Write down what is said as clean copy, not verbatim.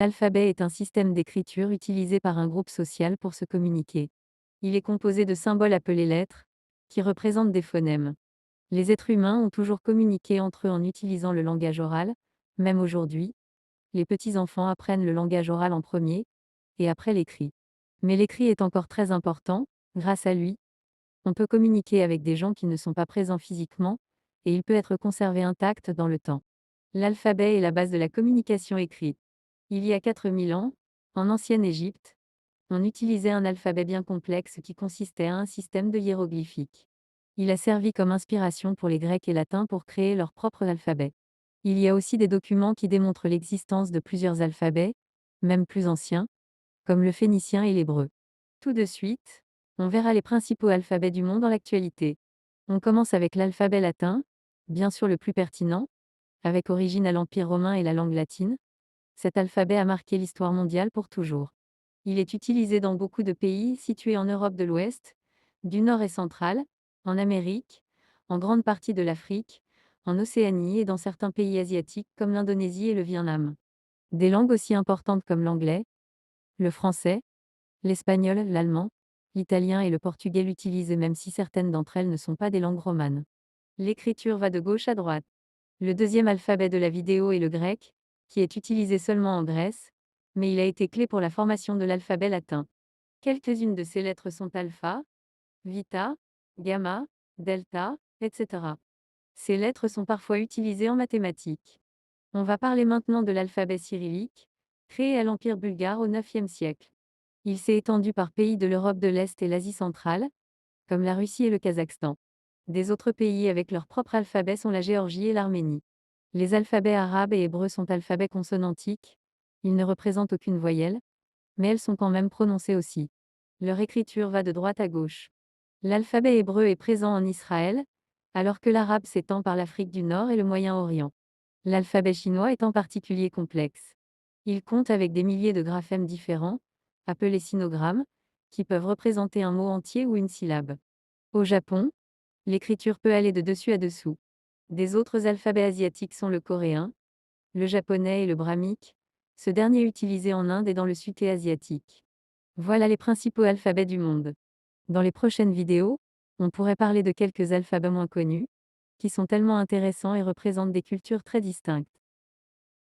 L'alphabet est un système d'écriture utilisé par un groupe social pour se communiquer. Il est composé de symboles appelés lettres, qui représentent des phonèmes. Les êtres humains ont toujours communiqué entre eux en utilisant le langage oral, même aujourd'hui. Les petits-enfants apprennent le langage oral en premier, et après l'écrit. Mais l'écrit est encore très important, grâce à lui, on peut communiquer avec des gens qui ne sont pas présents physiquement, et il peut être conservé intact dans le temps. L'alphabet est la base de la communication écrite. Il y a 4000 ans, en ancienne Égypte, on utilisait un alphabet bien complexe qui consistait à un système de hiéroglyphiques. Il a servi comme inspiration pour les Grecs et Latins pour créer leur propre alphabet. Il y a aussi des documents qui démontrent l'existence de plusieurs alphabets, même plus anciens, comme le phénicien et l'hébreu. Tout de suite, on verra les principaux alphabets du monde dans l'actualité. On commence avec l'alphabet latin, bien sûr le plus pertinent, avec origine à l'Empire romain et la langue latine. Cet alphabet a marqué l'histoire mondiale pour toujours. Il est utilisé dans beaucoup de pays situés en Europe de l'Ouest, du Nord et centrale, en Amérique, en grande partie de l'Afrique, en Océanie et dans certains pays asiatiques comme l'Indonésie et le Vietnam. Des langues aussi importantes comme l'anglais, le français, l'espagnol, l'allemand, l'italien et le portugais l'utilisent même si certaines d'entre elles ne sont pas des langues romanes. L'écriture va de gauche à droite. Le deuxième alphabet de la vidéo est le grec, qui est utilisé seulement en Grèce, mais il a été clé pour la formation de l'alphabet latin. Quelques-unes de ces lettres sont alpha, vita, gamma, delta, etc. Ces lettres sont parfois utilisées en mathématiques. On va parler maintenant de l'alphabet cyrillique, créé à l'Empire bulgare au IXe siècle. Il s'est étendu par pays de l'Europe de l'Est et l'Asie centrale, comme la Russie et le Kazakhstan. Des autres pays avec leur propre alphabet sont la Géorgie et l'Arménie. Les alphabets arabes et hébreux sont alphabets consonantiques. Ils ne représentent aucune voyelle, mais elles sont quand même prononcées aussi. Leur écriture va de droite à gauche. L'alphabet hébreu est présent en Israël, alors que l'arabe s'étend par l'Afrique du Nord et le Moyen-Orient. L'alphabet chinois est en particulier complexe. Il compte avec des milliers de graphèmes différents, appelés sinogrammes, qui peuvent représenter un mot entier ou une syllabe. Au Japon, l'écriture peut aller de dessus à dessous. Des autres alphabets asiatiques sont le coréen, le japonais et le brahmique, ce dernier utilisé en Inde et dans le sud-est asiatique. Voilà les principaux alphabets du monde. Dans les prochaines vidéos, on pourrait parler de quelques alphabets moins connus, qui sont tellement intéressants et représentent des cultures très distinctes.